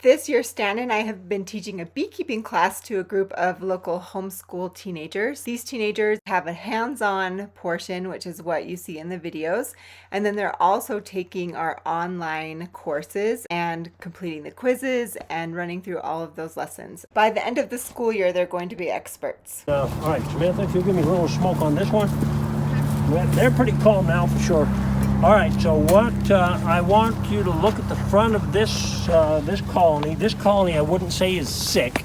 This year, Stan and I have been teaching a beekeeping class to a group of local homeschool teenagers. These teenagers have a hands-on portion, which is what you see in the videos. And then they're also taking our online courses and completing the quizzes and running through all of those lessons. By the end of the school year, they're going to be experts. All right, Samantha, if you'll give me a little smoke on this one. They're pretty calm now for sure. All right, so what I want you to look at the front of this this colony. This colony I wouldn't say is sick,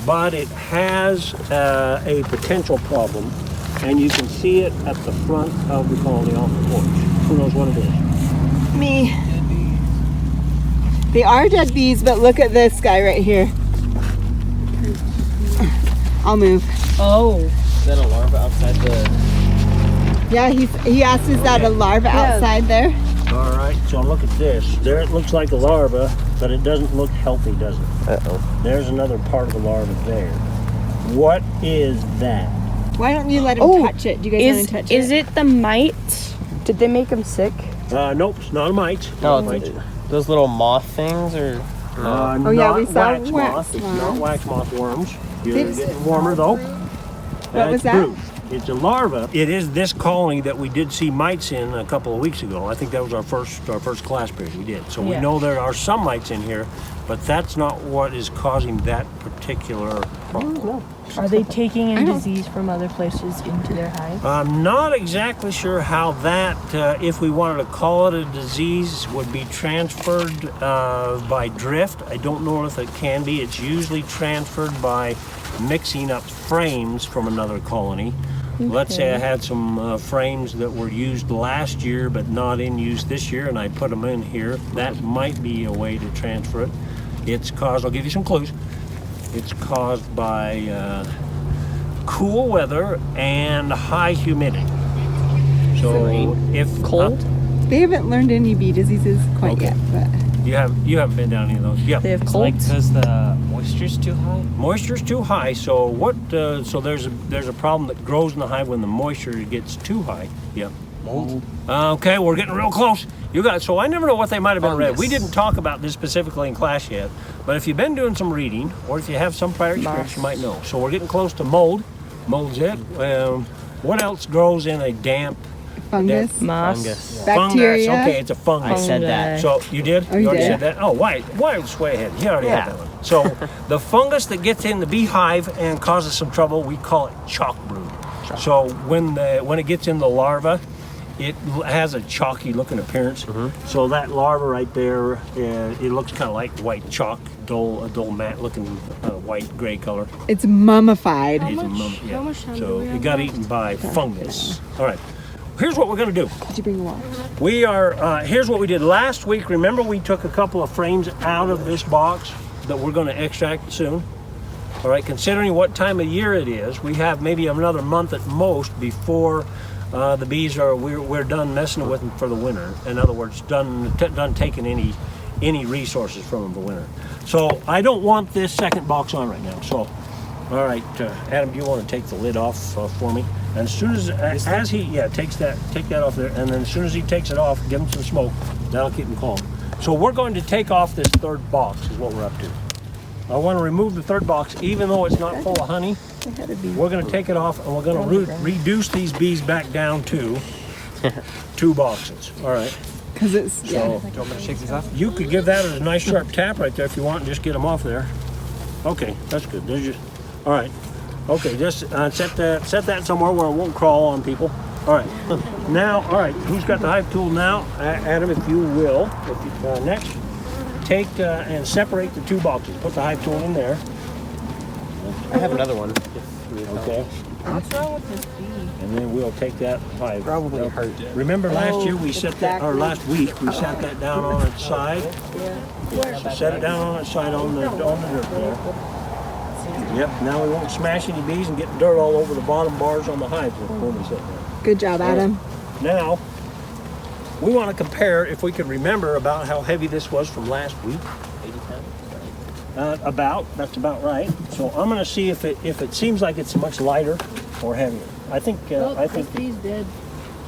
but it has a potential problem, and you can see it at the front of the colony off the porch. Who knows what it is? Me. They are dead bees, but look at this guy right here. I'll move. Oh. Is that a larva outside the... Yeah, he asked, is that a larva outside there? All right, so look at this. There it looks like a larva, but it doesn't look healthy, does it? Uh-oh. There's another part of the larva there. What is that? Why don't you let him touch it? Do you guys want to touch it? Is it the mite? Did they make him sick? Nope, it's not a mite. No, those little moth things or... oh yeah, we saw wax moth. It's not wax moth worms. You're getting warmer though. What was that? Brood. It's a larva. It is this colony that we did see mites in a couple of weeks ago. I think that was our first class period we did. So we know there are some mites in here, but that's not what is causing that particular problem. Are they taking in disease from other places into their hive? I'm not exactly sure how that, if we wanted to call it a disease, would be transferred by drift. I don't know if it can be. It's usually transferred by mixing up frames from another colony. Okay. Let's say I had some frames that were used last year but not in use this year, and I put them in here. That might be a way to transfer it. It's caused, I'll give you some clues. It's caused by cool weather and high humidity. So if cold? They haven't learned any bee diseases quite yet, but you haven't been down any of those. Yeah. They have cold. Like because the moisture's too high. Moisture's too high. So what? So there's a problem that grows in the hive when the moisture gets too high. Yeah. Mold. Okay, we're getting real close. So I never know what they might have been read. We didn't talk about this specifically in class yet, but if you've been doing some reading or if you have some prior experience, you might know. So we're getting close to mold. Mold's it. What else grows in a damp? Fungus. Moss. Fungus. Bacteria. Fungus. Okay, it's a fungus. I said that. So you did? Oh, you already did? said that? Oh, why was way ahead? You already had that one. So the fungus that gets in the beehive and causes some trouble, we call it chalk brood. So when it gets in the larva, it has a chalky looking appearance. Mm-hmm. So that larva right there, it looks kind of like white chalk, a dull matte looking white gray color. It's mummified. How much time so it got eaten by fungus. All right. Here's what we're going to do. Did you bring a wall? Here's what we did last week. Remember we took a couple of frames out of this box that we're going to extract soon? All right, considering what time of year it is, we have maybe another month at most before the bees we're done messing with them for the winter. In other words, done taking any resources from them for winter. So I don't want this second box on right now. So, all right, Adam, do you want to take the lid off for me? And as soon as he take that off there, and then as soon as he takes it off, give him some smoke. That'll keep him calm. So we're going to take off this third box is what we're up to. I want to remove the third box, even though it's not full of honey. We're going to take it off, and we're going to reduce these bees back down to 2 boxes. All right. Because it's do you want me to shake these off? You could give that a nice sharp tap right there if you want, and just get them off there. Okay, that's good. All right. Okay, just set that somewhere where it won't crawl on people. All right. Now, all right. Who's got the hive tool now? Adam, if you will. Next, take and separate the 2 boxes. Put the hive tool in there. I have another one. Okay. What's wrong with this bee? And then we'll take that hive. Probably hurt. Remember last year we set that, or last week we set that down on its side. Set it down on its side on the dirt there. Yep. Now we won't smash any bees and get dirt all over the bottom bars on the hive when we set that. Good job, Adam. Now we want to compare if we can remember about how heavy this was from last week. 80 pounds. That's about right. So I'm going to see if it seems like it's much lighter or heavier. I think bee's dead.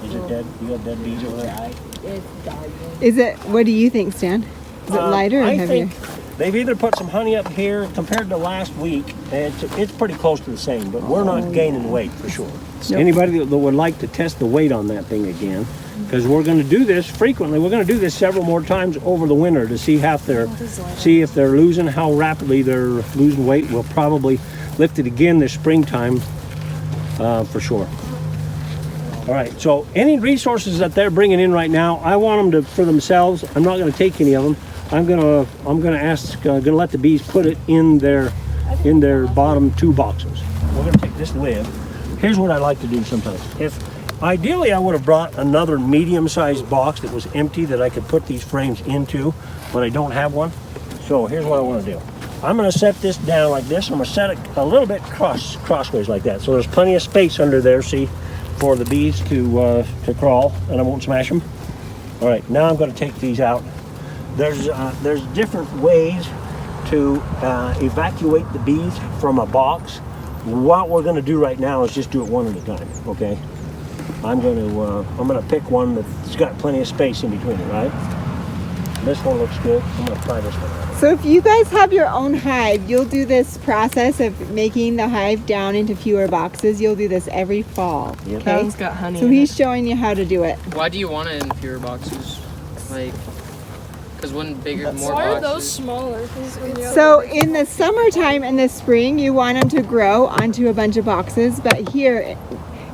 Is it dead? You got dead bees over there? It's dying. Is it? What do you think, Stan? Is it lighter or heavier? They've either put some honey up here compared to last week, and it's pretty close to the same, but we're not gaining weight for sure. Nope. Anybody that would like to test the weight on that thing again, because we're going to do this frequently. We're going to do this several more times over the winter to see if they're losing, how rapidly they're losing weight. We'll probably lift it again this springtime for sure. All right, so any resources that they're bringing in right now, I want them to for themselves. I'm not going to take any of them. I'm gonna let the bees put it in their bottom 2 boxes. We're gonna take this lid. Here's what I like to do sometimes. Ideally I would have brought another medium-sized box that was empty that I could put these frames into, but I don't have one. So here's what I want to do. I'm gonna set this down like this. I'm gonna set it a little bit crossways like that, so there's plenty of space under there. See, for the bees to crawl, and I won't smash them. All right, now I'm gonna take these out. There's different ways to evacuate the bees from a box. What we're going to do right now is just do it one at a time. Okay, I'm going to pick one that's got plenty of space in between it. Right, this one looks good. I'm going to try this one out. So if you guys have your own hive, you'll do this process of making the hive down into fewer boxes. You'll do this every fall. Yep. Okay, It's got honey. so in he's it. showing you how to do it. Why do you want it in fewer boxes? Like, because wouldn't bigger, more Why are boxes? those smaller? So in the summertime and the spring, you want them to grow onto a bunch of boxes, but here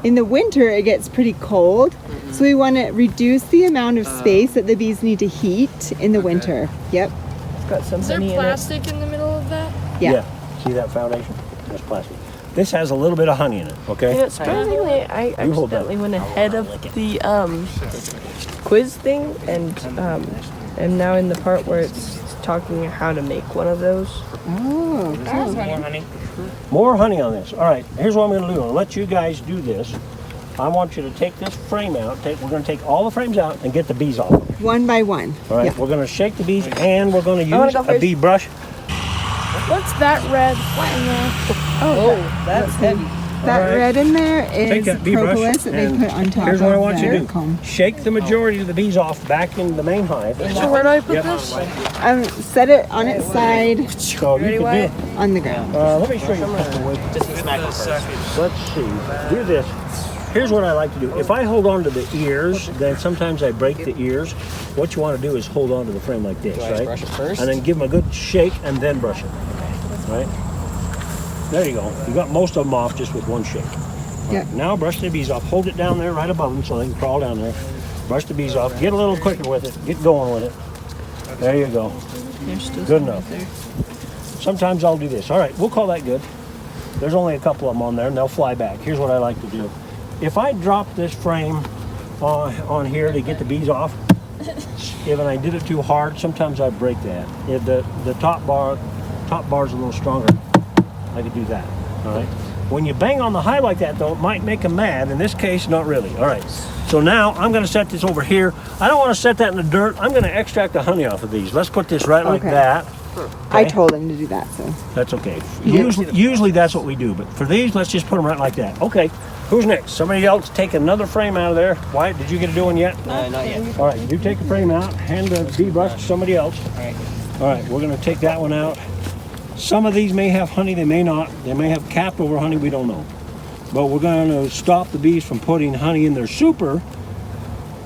in the winter it gets pretty cold. So we want to reduce the amount of space that the bees need to heat in the winter. Yep. It's got some Is there honey in it. plastic in the middle of that? Yeah. See that foundation? That's plastic. This has a little bit of honey in it. Okay. You know, surprisingly, I You hold that. accidentally went ahead of the quiz thing, and am now in the part where it's talking how to make one of those. Oh, More honey on this. All right, here's what I'm going to do. I'll let you guys do this. I want you to take this frame out. We're going to take all the frames out and get the bees off. one by one. All right, Yeah. we're going to shake the bees, and we're going to wanna use go a first. bee brush. What's that red? That's heavy. That All right. red in there Take is that bee brush, propolis that they and put on top here's of what I want you to their do. comb. Shake the majority of the bees off back in the main hive. So where do I put Yep. this? Set it on its side So you can do. on the ground. Let me show you a couple ways. Let's see. Do this. Here's what I like to do. If I hold on to the ears, then sometimes I break the ears. What you want to do is hold on to the frame like this, Do I just right? brush it first? And then give them a good shake and then brush it. Right? There you go. You got most of them off just with one shake. Yeah. Now brush the bees off. Hold it down there right above them so they can crawl down there. Brush the bees off. Get a little quicker with it. Get going with it. There you go. There's still Good some enough. right there. Sometimes I'll do this. All right, we'll call that good. There's only a couple of them on there and they'll fly back. Here's what I like to do. If I drop this frame on here to get the bees off, if I did it too hard, sometimes I break that. If the top bar's a little stronger, I could do that. All right. When you bang on the hive like that, though, it might make them mad. In this case, not really. All right. So now I'm going to set this over here. I don't want to set that in the dirt. I'm going to extract the honey off of these. Let's put this right like Okay. that. I Okay. told him to do that, so. That's okay. Usually that's what we do, but for these, let's just put them right like that. Okay, who's next? Somebody else take another frame out of there. Wyatt, did you get to do one yet? Not yet. All right, you take a frame out, hand the bee brush to somebody else. Alright. All right, we're gonna take that one out. Some of these may have honey, they may not. They may have capped over honey, we don't know. But we're gonna stop the bees from putting honey in their super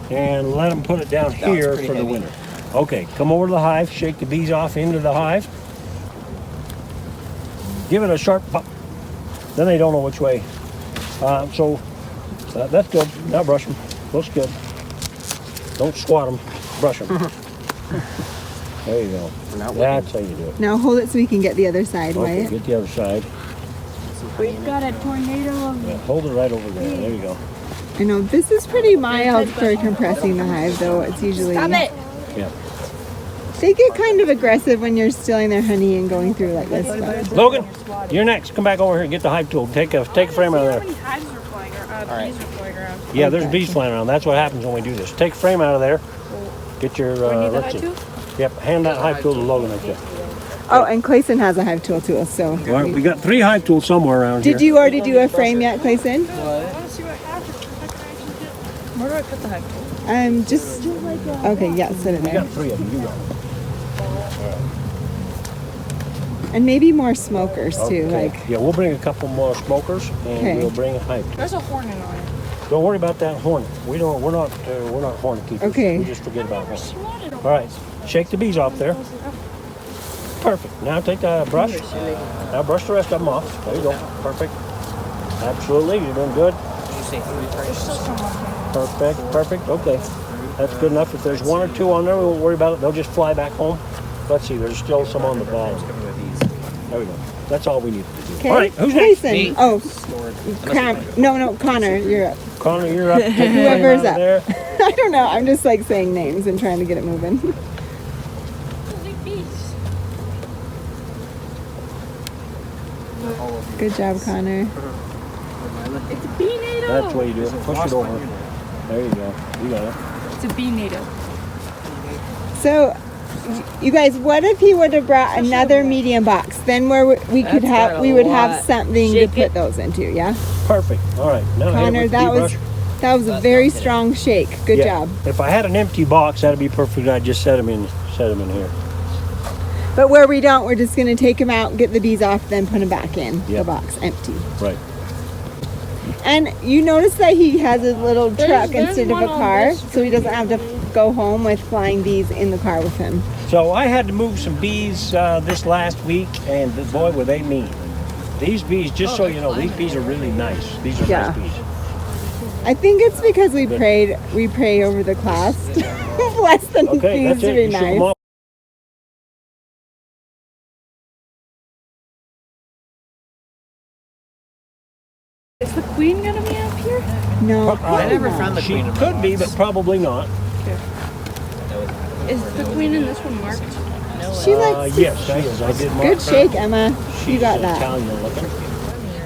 and let them put it down here pretty for the heavy. winter. Okay, come over to the hive, shake the bees off into the hive. Give it a sharp pop. Then they don't know which way. That's good. Now brush them. Looks good. Don't squat them. Brush them. There you go. That's how you do it. Now hold it so we can get the other side, Okay, Wyatt. get the other side. We've got a tornado of Yeah, hold it right over there. There you go. I know, this is pretty mild for compressing the hive, though. It's usually... Stop it! Yeah. They get kind of aggressive when you're stealing their honey and going through like this. But Logan, you're next. Come back over here and get the hive tool. Take a frame out of there. hives are flying around? Bees are flying around. Yeah, there's bees flying around. That's what happens when we do this. Take a frame out of there. Get your. Let's see. Yep, hand that hive tool to Logan right there. oh, and Clayson has a hive tool too, so... All right, we got 3 hive tools somewhere around here. Did you already do a frame yet, Clayson? Where do I put the hive tool? Just... Okay, yeah, set it We there. got 3 of them. You got 'em. And maybe more smokers too. Okay. Like, Yeah, we'll bring a couple more smokers, and Okay. we'll bring a hive. There's a hornet on it. Don't worry about that hornet. We're not hornet keepers. Okay. We just forget about that. Swatted All right, shake the bees off there. Perfect. Now take the brush. Now brush the rest of them off. There you go. Perfect. Absolutely, you're doing good. You say 3 frames? Perfect, perfect. Okay, that's good enough. If there's 1 or 2 on there, we won't worry about it. They'll just fly back home. Let's see, there's still some on the bottom. There we go. That's all we need to do. okay. All right, who's next? Jason. Oh, no, Connor, you're up. Connor, you're up. Take the Whoever's thing out of up. there. I don't know. I'm just like saying names and trying to get it moving. Good job, Connor. It's a bee native. That's the way you do it. Push it over. There you go. You got it. It's a bee native. So, you guys, what if he would have brought another medium box? Then where we could have, we would have something to put those into. Yeah, Perfect. All right. Now hit it Connor, with the that bee was brush. a very strong shake. Good Yeah. job. If I had an empty box, that'd be perfect. I'd just set them in here. But where we don't, we're just going to take them out, get the bees off, then put them back in Yeah. the box, empty. Right. And you notice that he has a little truck there's instead of one a on car, this so he doesn't have to go home with flying bees in the car with him. So I had to move some bees this last week, and boy, were they mean. These bees, just so you know, these bees are really nice. These are Yeah. nice bees. I think it's because we pray over the class. Bless the Okay, bees that's to it. be You shoot them nice. off. Is the queen gonna be up here? No, I never found the She queen in my could be, box. but probably not. Is the queen in this one marked? she likes to- Yes, she is. I did mark Good her. shake, Emma. She's You got that. Italian looking.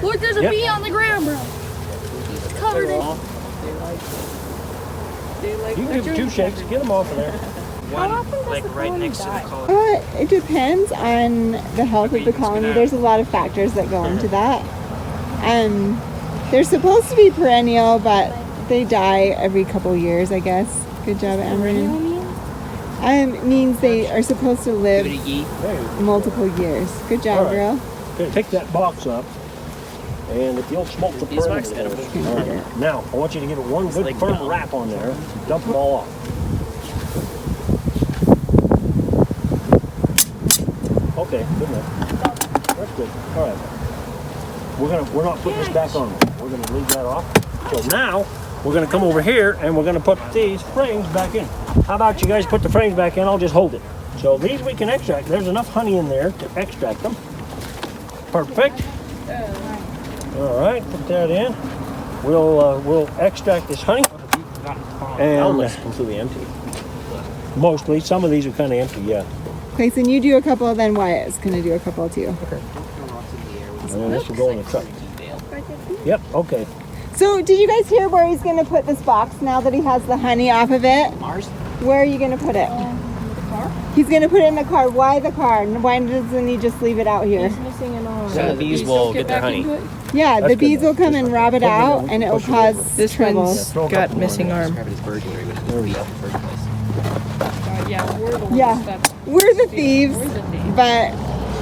Look, there's a Yep. bee on the ground, bro. It's covered in. You can give them 2 shakes. Get them off of there. One, like right next to the colony. It depends on the health of the colony. There's a lot of factors that go into that. They're supposed to be perennial, but they die every couple years, I guess. Good job, Emma. Means they are supposed to live Give it a yeet. There you go. multiple years. Good job, All right. girl. Okay, take that box up, and if you'll smoke the Beeswax perimeter. edible. All right. Now, I want you to give it one good like firm gum. wrap on there. Dump them all off. Okay, good enough. That's good. All right. We're not putting this back on. We're gonna leave that off. So now we're gonna come over here and we're gonna put these frames back in. How about you guys put the frames back in? I'll just hold it. So these we can extract. There's enough honey in there to extract them. Perfect. All right, put that in. We'll extract this honey. And It's completely empty. mostly, some of these are kind of empty, yeah. Okay, so you do a couple, then Wyatt's gonna do a couple too. And then this will go in the truck. Yep, okay. So, did you guys hear where he's gonna put this box now that he has the honey off of it? Mars? Where are you gonna put it? He's gonna put it in the car. Why the car? Why doesn't he just leave it out here? He's missing an arm. So the bees will get their honey. Yeah, That's the bees good. will come and rob it out, and it will cause This trouble. one's got missing arm. Yeah, we're the ones Yeah. that. We're the thieves, We're the thieves. but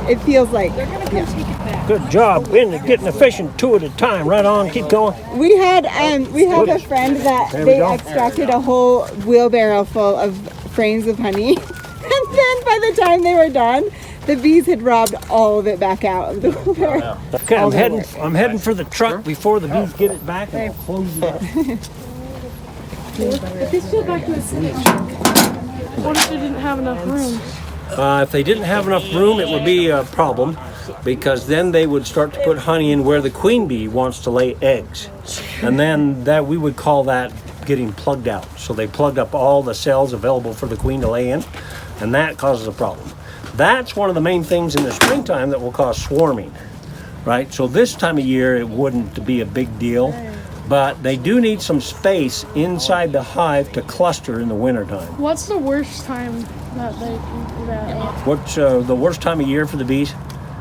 it feels like They're gonna come take it back. Good job. Getting efficient 2 at a time. Right on, keep going. we had a friend that There we they go. extracted a whole wheelbarrow full of frames of honey, and then by the time they were done, the bees had robbed all of it back out of the wheelbarrow. Okay, All their I'm heading for the truck before the bees get it back and I'll close it up. Let's go back to the city. What if they didn't have enough room? If they didn't have enough room, it would be a problem because then they would start to put honey in where the queen bee wants to lay eggs. And then that we would call that getting plugged out. So they plugged up all the cells available for the queen to lay in, and that causes a problem. That's one of the main things in the springtime that will cause swarming, right? So this time of year, it wouldn't be a big deal, but they do need some space inside the hive to cluster in the wintertime. What's the worst time that they What's the worst time of year for the bees?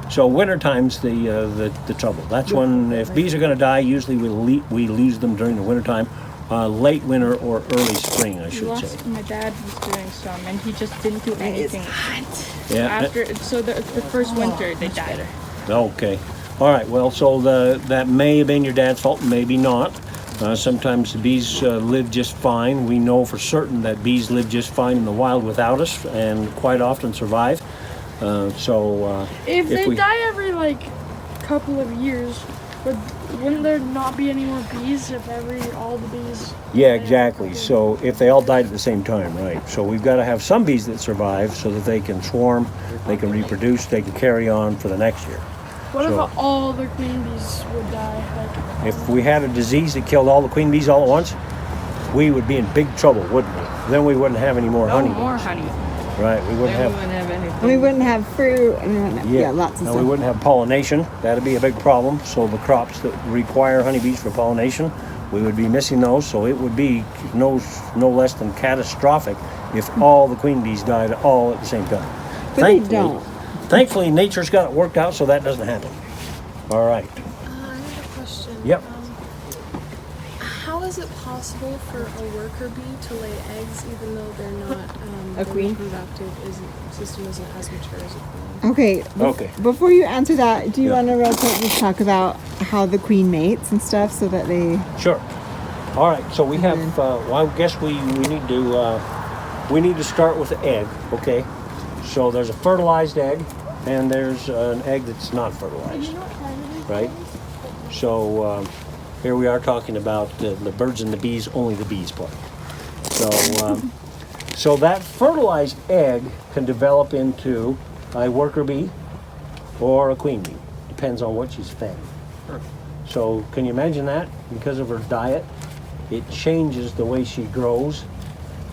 So wintertime's the trouble. That's when, if bees are going to die, usually we lose them during the wintertime, late winter or early spring, I should say. My dad was doing some, and he just didn't do anything. Yeah. After, so the first winter, they died. Okay. All right. Well, so that may have been your dad's fault, maybe not. Sometimes the bees live just fine. We know for certain that bees live just fine in the wild without us, and quite often survive. If they die every like couple of years, wouldn't there not be any more bees if all the bees? Yeah, exactly. So if they all died at the same time, right? So we've got to have some bees that survive so that they can swarm, they can reproduce, they can carry on for the next year. What if all the queen bees would die? If we had a disease that killed all the queen bees all at once, we would be in big trouble, wouldn't we? Then we wouldn't have any more honey. No more honey. Right, we wouldn't have. We wouldn't have anything. We wouldn't have fruit, and we wouldn't have, lots of No, stuff. we wouldn't have pollination. That'd be a big problem. So the crops that require honeybees for pollination, we would be missing those. So it would be no less than catastrophic if all the queen bees died all at the same time. But they don't. Thankfully, nature's got it worked out so that doesn't happen. All right. I have a question. Yep. How is it possible for a worker bee to lay eggs even though they're not A queen? reproductive system isn't as mature as a queen? Okay. Okay. Before you answer that, do you Yeah. want to real quick just talk about how the queen mates and stuff so that they... Sure. All right. So we have. Well, I guess we need to start with the egg. Okay. So there's a fertilized egg, and there's an egg that's not fertilized. Right. So here we are talking about the birds and the bees, only the bees part. So that fertilized egg can develop into a worker bee or a queen bee. Depends on what she's fed. So can you imagine that? Because of her diet, it changes the way she grows,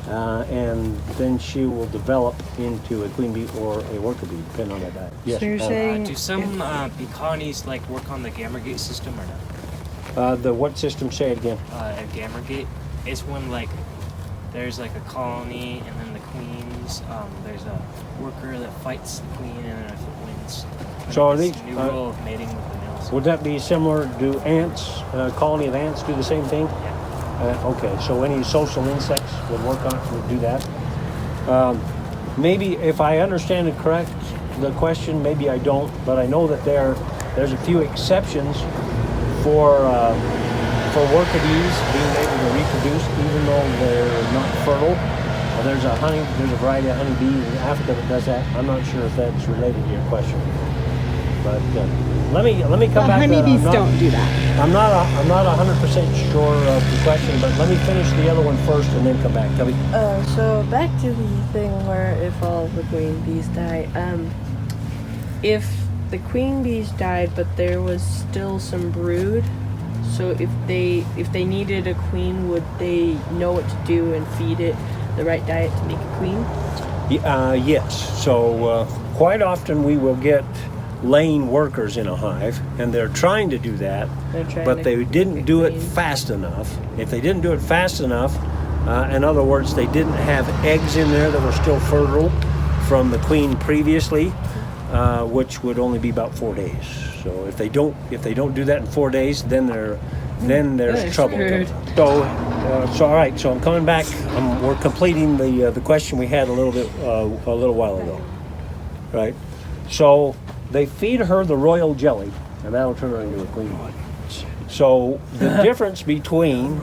and then she will develop into a queen bee or a worker bee, depending on that diet. Yes. So you're saying Do some bee colonies like work on the gamma gate system or not? The what system? Say it again. A gamma gate is when like there's like a colony and then the queens. There's a worker that fights the queen, and then if it wins, then So are it gets these- a new rule of mating with the males. Would that be similar? Do ants, a colony of ants, do the same thing? Yeah. Okay, so any social insects would would do that. Maybe if I understand it correct, the question, maybe I don't, but I know that there's a few exceptions for worker bees being able to reproduce even though they're not fertile. There's a variety of honeybees in Africa that does that. I'm not sure if that's related to your question, but let me come back. honeybees don't do that. I'm not 100% sure of the question, but let me finish the other one first and then come back. Tubby. So back to the thing where if all the queen bees die, if the queen bees died but there was still some brood, so if they needed a queen, would they know what to do and feed it the right diet to make a queen? Yes. So quite often we will get laying workers in a hive, and they're trying to do that, but they didn't do it fast enough. If they didn't do it fast enough, in other words, they didn't have eggs in there that were still fertile from the queen previously, which would only be about 4 days. So if they don't do that in 4 days, then there's trouble. So all right. So I'm coming back. We're completing the question we had a little while ago, right? So they feed her the royal jelly, and that'll turn her into a queen bee. So the difference between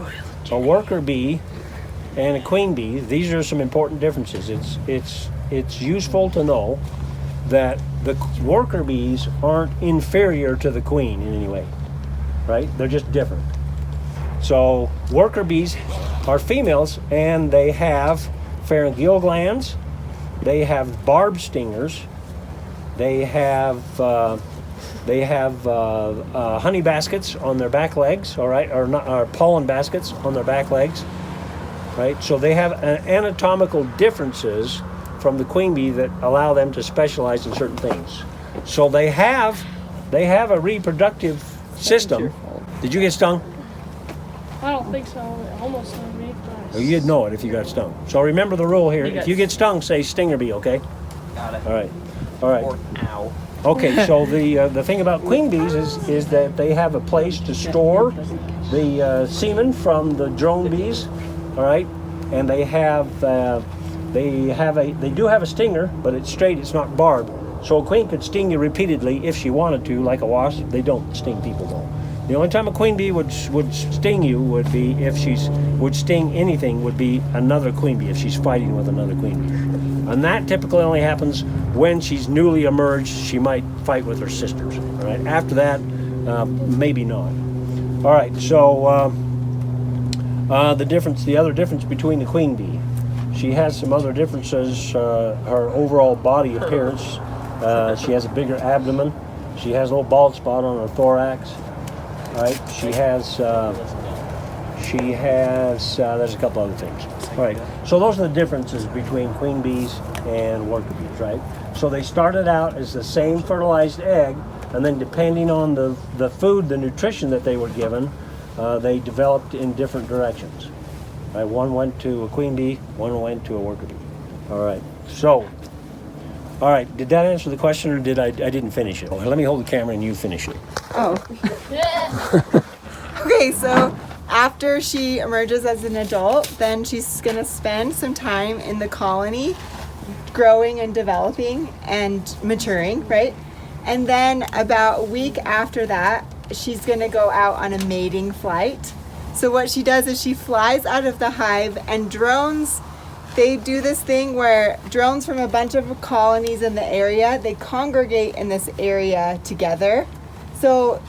a worker bee and a queen bee, these are some important differences. It's useful to know that the worker bees aren't inferior to the queen in any way, right? They're just different. So worker bees are females, and they have pharyngeal glands, they have barb stingers, they have honey baskets on their back legs, all right, or pollen baskets on their back legs, right? So they have anatomical differences from the queen bee that allow them to specialize in certain things. So they have a reproductive system. Did you get stung? I don't think so. It almost stung me. Well, you'd know it if you got stung. So remember the rule here. If you get stung, say stinger bee, okay? Got it. All right. Or ow. Okay, so the thing about queen bees is that they have a place to store the semen from the drone bees, all right, and they do have a stinger, but it's straight, it's not barbed. So a queen could sting you repeatedly if she wanted to, like a wasp. They don't sting people though. The only time a queen bee would sting you would be if would sting anything would be another queen bee, if she's fighting with another queen bee. And that typically only happens when she's newly emerged. She might fight with her sisters. All right. After that, maybe not. All right. So the other difference between the queen bee, she has some other differences. Her overall body appearance. She has a bigger abdomen. She has a little bald spot on her thorax. Right. She has. There's a couple other things. All right. So those are the differences between queen bees and worker bees, right? So they started out as the same fertilized egg, and then depending on the food, the nutrition that they were given, they developed in different directions. Right? One went to a queen bee, one went to a worker bee. All right. So, all right. Did that answer the question, or did I didn't finish it? Let me hold the camera and you finish it. Oh. Okay, so after she emerges as an adult, then she's going to spend some time in the colony growing and developing and maturing, right? And then about a week after that, she's going to go out on a mating flight. So what she does is she flies out of the hive, and drones, they do this thing where drones from a bunch of colonies in the area, they congregate in this area together. So,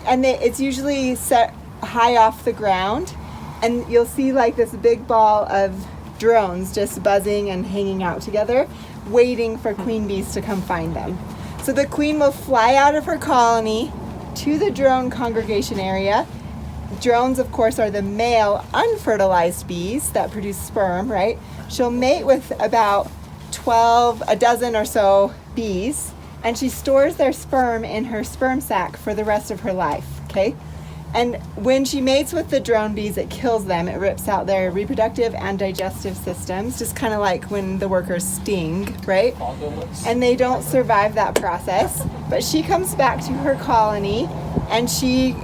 it's usually set high off the ground, and you'll see like this big ball of drones just buzzing and hanging out together, waiting for queen bees to come find them. So the queen will fly out of her colony to the drone congregation area. Drones, of course, are the male unfertilized bees that produce sperm, right? She'll mate with about a dozen or so bees, and she stores their sperm in her sperm sac for the rest of her life, okay? And when she mates with the drone bees, it kills them. It rips out their reproductive and digestive systems, just kind of like when the workers sting, right? And they don't survive that process. But she comes back to her colony, and she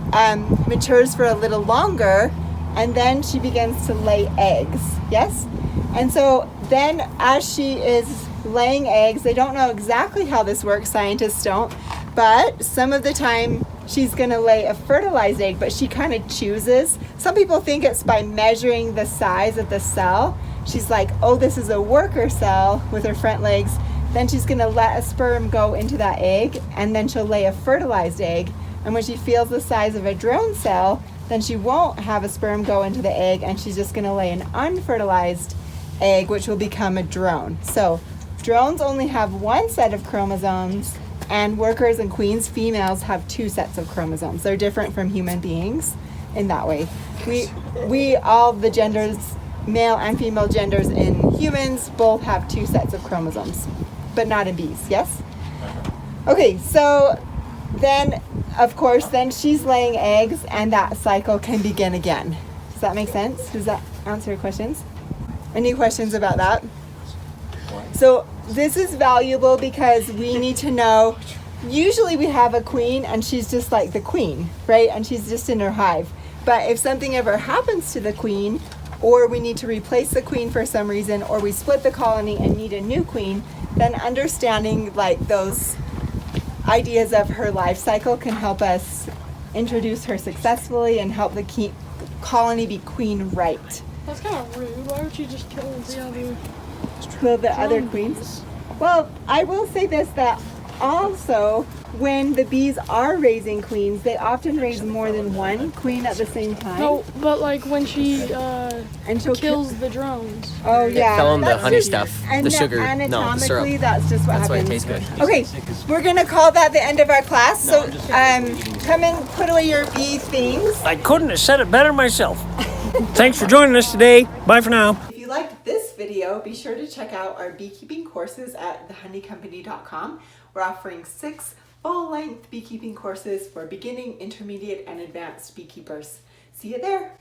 matures for a little longer, and then she begins to lay eggs, yes? And so then as she is laying eggs, they don't know exactly how this works, scientists don't, but some of the time she's going to lay a fertilized egg, but she kind of chooses. Some people think it's by measuring the size of the cell. She's like, oh, this is a worker cell with her front legs. Then she's going to let a sperm go into that egg, and then she'll lay a fertilized egg. And when she feels the size of a drone cell, then she won't have a sperm go into the egg, and she's just going to lay an unfertilized egg, which will become a drone. So drones only have one set of chromosomes, and workers and queens, females, have two sets of chromosomes. They're different from human beings in that way. We all the genders, male and female genders in humans, both have two sets of chromosomes, but not in bees, yes? Okay, so then, of course, then she's laying eggs, and that cycle can begin again. Does that make sense? Does that answer your questions? Any questions about that? So this is valuable because we need to know, usually we have a queen and she's just like the queen, right? And she's just in her hive. But if something ever happens to the queen, or we need to replace the queen for some reason, or we split the colony and need a new queen, then understanding like those ideas of her life cycle can help us introduce her successfully and help the colony be queen right. That's kind of rude. Why would you just kill the other? Well, the other queens. Well, I will say this, that also when the bees are raising queens, they often raise more than one queen at the same time. No, but like when she and she'll kills the drones. Oh yeah. Tell them the That's honey just- stuff, and the sugar, no, the anatomically, syrup. that's just what That's why it happens. tastes good. Okay, we're gonna call that the end of our class. So come and put away your bee things. I couldn't have said it better myself. Thanks for joining us today. Bye for now. If you liked this video, be sure to check out our beekeeping courses at thehoneycompany.com. We're offering 6 full-length beekeeping courses for beginning, intermediate, and advanced beekeepers. See you there.